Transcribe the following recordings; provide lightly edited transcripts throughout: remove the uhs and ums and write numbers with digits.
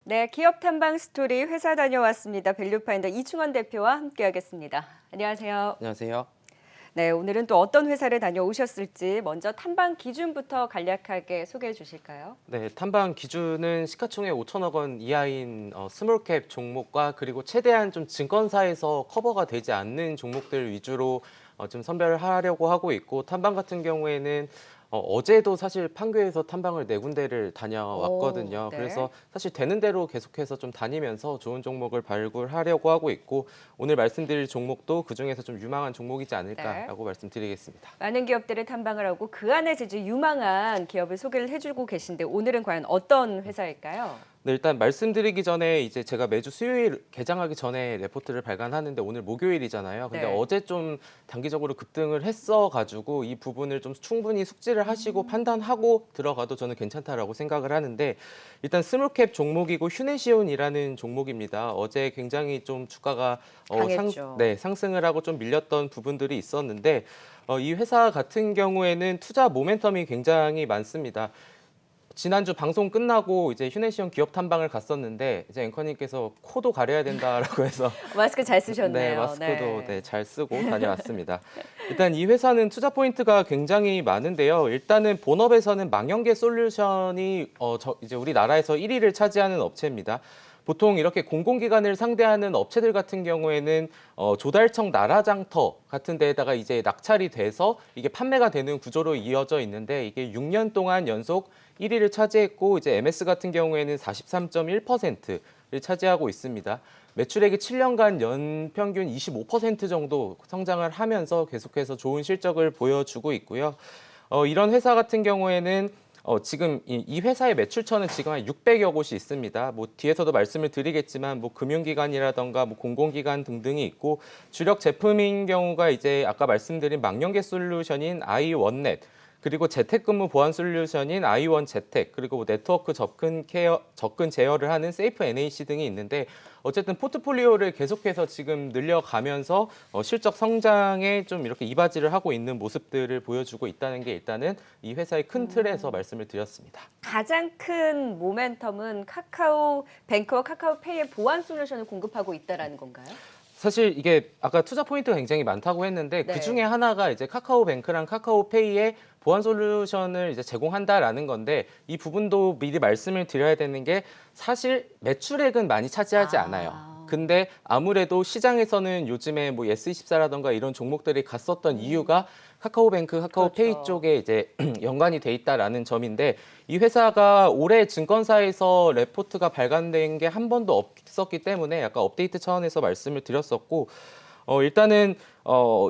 네, 기업 탐방 스토리 회사 다녀왔습니다. 밸류파인더 이충원 대표와 함께하겠습니다. 안녕하세요. 안녕하세요. 네, 오늘은 또 어떤 회사를 다녀오셨을지 먼저 탐방 기준부터 간략하게 소개해 주실까요? 네, 탐방 기준은 시가총액 5천억 원 이하인 스몰캡 종목과 그리고 최대한 좀 증권사에서 커버가 되지 않는 종목들 위주로 좀 선별하려고 하고 있고 탐방 같은 경우에는 어제도 사실 판교에서 탐방을 네 군데를 오, 다녀왔거든요. 네. 그래서 사실 되는 대로 계속해서 좀 다니면서 좋은 종목을 발굴하려고 하고 있고 오늘 말씀드릴 종목도 그중에서 좀 유망한 종목이지 네. 않을까라고 말씀드리겠습니다. 많은 기업들을 탐방을 하고 그 안에서 이제 유망한 기업을 소개를 해주고 계신데 오늘은 과연 어떤 회사일까요? 네, 일단 말씀드리기 전에 이제 제가 매주 수요일 개장하기 전에 레포트를 발간하는데 오늘 목요일이잖아요. 근데 네. 어제 좀 단기적으로 급등을 했어가지고 이 부분을 좀 충분히 숙지를 하시고 판단하고 들어가도 저는 괜찮다라고 생각을 하는데 일단 스몰캡 종목이고 휴네시온이라는 종목입니다. 어제 굉장히 좀 주가가 강했죠. 상승을 하고 좀 밀렸던 부분들이 있었는데 이 회사 같은 경우에는 투자 모멘텀이 굉장히 많습니다. 지난주 방송 끝나고 이제 휴네시온 기업 탐방을 갔었는데 이제 앵커님께서 코도 가려야 된다라고 해서 마스크 잘 네, 쓰셨네요. 마스크도 네. 네, 잘 쓰고 다녀왔습니다. 일단 이 회사는 투자 포인트가 굉장히 많은데요. 일단은 본업에서는 망연계 솔루션이 이제 우리나라에서 1위를 차지하는 업체입니다. 보통 이렇게 공공기관을 상대하는 업체들 같은 경우에는 조달청 나라장터 같은 데에다가 이제 낙찰이 돼서 이게 판매가 되는 구조로 이어져 있는데 이게 6년 동안 연속 1위를 차지했고 이제 MS 같은 경우에는 43.1%를 차지하고 있습니다. 매출액이 7년간 연평균 25% 정도 성장을 하면서 계속해서 좋은 실적을 보여주고 있고요. 이런 회사 같은 경우에는 지금 이 회사의 매출처는 지금 한 600여 곳이 있습니다. 뭐 뒤에서도 말씀을 드리겠지만 뭐 금융기관이라던가 뭐 공공기관 등등이 있고 주력 제품인 경우가 이제 아까 말씀드린 망연계 솔루션인 아이원넷 그리고 재택근무 보안 솔루션인 아이원 재택 그리고 뭐 네트워크 접근 제어를 하는 세이프 NAC 등이 있는데 어쨌든 포트폴리오를 계속해서 지금 늘려가면서 실적 성장에 좀 이렇게 이바지를 하고 있는 모습들을 보여주고 있다는 게 일단은 이 회사의 큰 틀에서 말씀을 드렸습니다. 가장 큰 모멘텀은 카카오뱅크와 카카오페이의 보안 솔루션을 공급하고 있다라는 건가요? 사실 이게 아까 투자 포인트가 굉장히 많다고 했는데 그 중에 네. 하나가 이제 카카오뱅크랑 카카오페이의 보안 솔루션을 이제 제공한다라는 건데 이 부분도 미리 말씀을 드려야 되는 게 사실 매출액은 많이 차지하지 않아요. 아, 근데 아무래도 시장에서는 요즘에 뭐 예스24라던가 이런 종목들이 갔었던 이유가 카카오뱅크, 카카오페이 그렇죠. 쪽에 이제 연관이 돼 있다라는 점인데 이 회사가 올해 증권사에서 레포트가 발간된 게 한 번도 없었기 때문에 약간 업데이트 차원에서 말씀을 드렸었고 일단은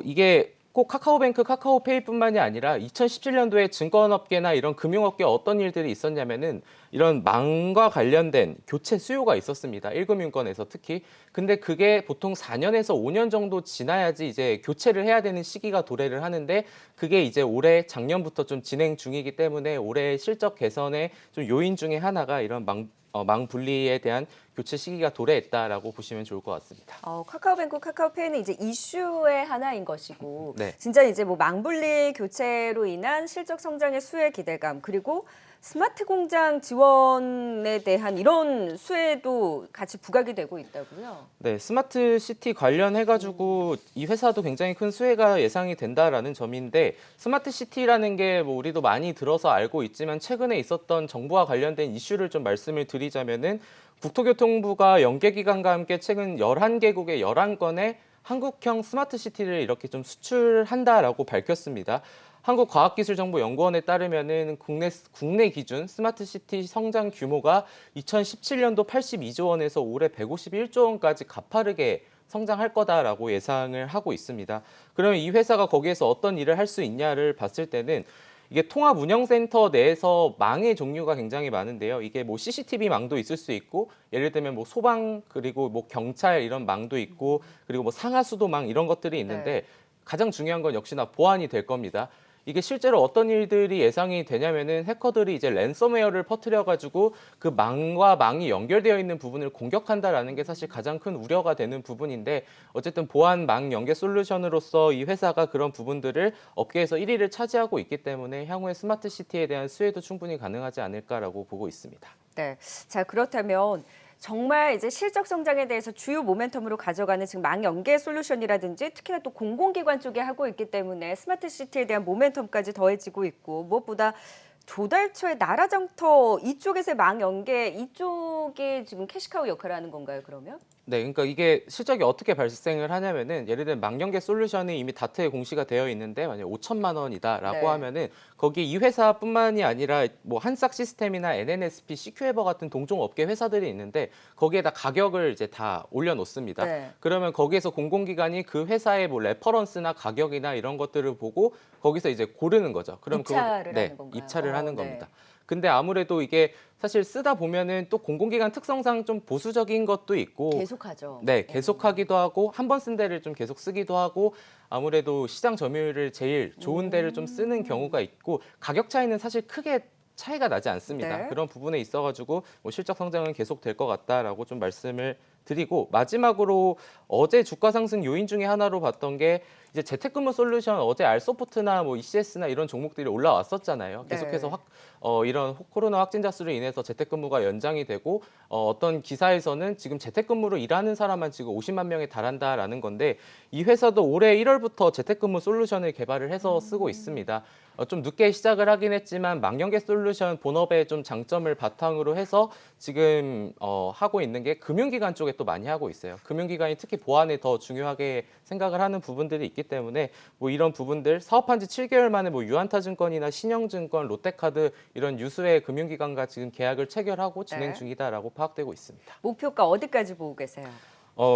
이게 꼭 카카오뱅크, 카카오페이뿐만이 아니라 2017년도에 증권업계나 이런 금융업계에 어떤 일들이 있었냐면은 이런 망과 관련된 교체 수요가 있었습니다. 1금융권에서 특히. 근데 그게 보통 4년에서 5년 정도 지나야지 이제 교체를 해야 되는 시기가 도래를 하는데 그게 이제 올해 작년부터 좀 진행 중이기 때문에 올해 실적 개선의 좀 요인 중에 하나가 이런 망 분리에 대한 교체 시기가 도래했다라고 보시면 좋을 것 같습니다. 카카오뱅크, 카카오페이는 이제 이슈의 하나인 것이고, 네. 진짜 이제 뭐 망분리 교체로 인한 실적 성장의 수혜 기대감, 그리고 스마트 공장 지원에 대한 이런 수혜도 같이 부각이 되고 있다고요. 네, 스마트 시티 관련해가지고 이 회사도 굉장히 큰 수혜가 예상이 된다라는 점인데 스마트 시티라는 게 뭐 우리도 많이 들어서 알고 있지만 최근에 있었던 정부와 관련된 이슈를 좀 말씀을 드리자면은 국토교통부가 연계기관과 함께 최근 11개국의 11건의 한국형 스마트 시티를 이렇게 좀 수출한다라고 밝혔습니다. 한국과학기술정보연구원에 따르면은 국내 기준 스마트 시티 성장 규모가 2017년도 82조 원에서 올해 151조 원까지 가파르게 성장할 거다라고 예상을 하고 있습니다. 그러면 이 회사가 거기에서 어떤 일을 할 수 있냐를 봤을 때는 이게 통합운영센터 내에서 망의 종류가 굉장히 많은데요. 이게 뭐 CCTV 망도 있을 수 있고, 예를 들면 뭐 소방 그리고 뭐 경찰 이런 망도 있고, 그리고 뭐 상하수도망 이런 것들이 네. 있는데 가장 중요한 건 역시나 보안이 될 겁니다. 이게 실제로 어떤 일들이 예상이 되냐면은 해커들이 이제 랜섬웨어를 퍼뜨려가지고 그 망과 망이 연결되어 있는 부분을 공격한다라는 게 사실 가장 큰 우려가 되는 부분인데 어쨌든 보안 망 연계 솔루션으로서 이 회사가 그런 부분들을 업계에서 1위를 차지하고 있기 때문에 향후에 스마트 시티에 대한 수혜도 충분히 가능하지 않을까라고 보고 있습니다. 네. 자, 그렇다면 정말 이제 실적 성장에 대해서 주요 모멘텀으로 가져가는 지금 망연계 솔루션이라든지 특히나 또 공공기관 쪽에 하고 있기 때문에 스마트 시티에 대한 모멘텀까지 더해지고 있고 무엇보다 조달 초에 나라장터 이쪽에서의 망연계 이쪽이 지금 캐시카우 역할을 하는 건가요, 그러면? 네, 그러니까 이게 실적이 어떻게 발생을 하냐면은 예를 들면 망연계 솔루션이 이미 다트에 공시가 되어 있는데 만약 5천만 원이다라고 네. 하면은 거기 이 회사뿐만이 아니라 뭐 한싹 시스템이나 NNSP, CQ에버 같은 동종 업계 회사들이 있는데 거기에다 가격을 이제 다 올려놓습니다. 네. 그러면 거기에서 공공기관이 그 회사의 뭐 레퍼런스나 가격이나 이런 것들을 보고 거기서 이제 고르는 거죠. 그럼 입찰을 네, 하는 건가요? 입찰을 하는 네. 겁니다. 근데 아무래도 이게 사실 쓰다 보면은 또 공공기관 특성상 좀 보수적인 것도 있고 계속하죠. 네, 계속하기도 하고 한 번 쓴 데를 좀 계속 쓰기도 하고 아무래도 시장 점유율을 제일 좋은 데를 좀 쓰는 경우가 있고 가격 차이는 사실 크게 차이가 나지 않습니다. 네. 그런 부분에 있어가지고 뭐 실적 성장은 계속 될 것 같다라고 좀 말씀을 드리고 마지막으로 어제 주가 상승 요인 중에 하나로 봤던 게 이제 재택근무 솔루션 어제 알소프트나 뭐 ECS나 이런 종목들이 올라왔었잖아요. 계속해서 네. 이런 코로나 확진자 수로 인해서 재택근무가 연장이 되고 어떤 기사에서는 지금 재택근무로 일하는 사람만 지금 50만 명에 달한다라는 건데 이 회사도 올해 1월부터 재택근무 솔루션을 개발을 해서 쓰고 있습니다. 좀 늦게 시작을 하긴 했지만 망연계 솔루션 본업의 좀 장점을 바탕으로 해서 지금 하고 있는 게 금융기관 쪽에 또 많이 하고 있어요. 금융기관이 특히 보안에 더 중요하게 생각을 하는 부분들이 있기 때문에 뭐 이런 부분들 사업한 지 7개월 만에 뭐 유한타증권이나 신영증권, 롯데카드 이런 유수의 금융기관과 지금 계약을 체결하고 진행 네. 중이다라고 파악되고 있습니다. 목표가 어디까지 보고 계세요?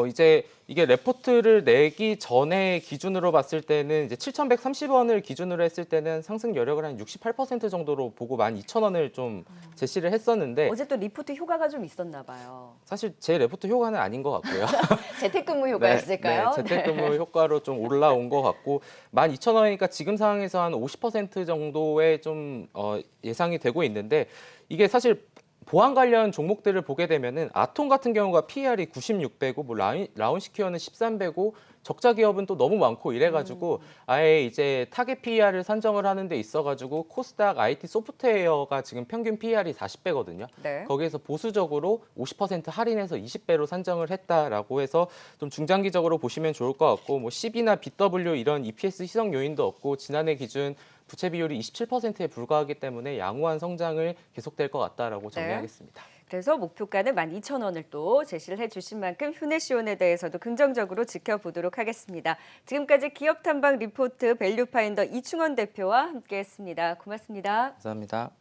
이제 이게 레포트를 내기 전에 기준으로 봤을 때는 이제 7,130원을 기준으로 했을 때는 상승 여력을 한 68% 정도로 보고 12,000원을 좀 제시를 했었는데 어제 또 리포트 효과가 좀 있었나 봐요. 사실 제 레포트 효과는 아닌 것 같고요. 재택근무 효과였을까요? 네, 재택근무 효과로 좀 올라온 것 같고 12,000원이니까 지금 상황에서 한 50% 정도의 좀 예상이 되고 있는데 이게 사실 보안 관련 종목들을 보게 되면은 아톰 같은 경우가 PER이 96배고 뭐 라운시큐어는 13배고 적자 기업은 또 너무 많고 이래가지고 아예 이제 타겟 PER을 산정을 하는 데 있어가지고 코스닥 IT 소프트웨어가 지금 평균 PER이 40배거든요. 네. 거기에서 보수적으로 50% 할인해서 20배로 산정을 했다라고 해서 좀 중장기적으로 보시면 좋을 것 같고 뭐 CB나 BW 이런 EPS 희석 요인도 없고 지난해 기준 부채 비율이 27%에 불과하기 때문에 양호한 성장을 계속될 것 같다라고 정리하겠습니다. 그래서 목표가는 12,000원을 또 제시를 해주신 만큼 휴네시온에 대해서도 긍정적으로 지켜보도록 하겠습니다. 지금까지 기업 탐방 리포트 밸류파인더 이충원 대표와 함께했습니다. 고맙습니다. 감사합니다.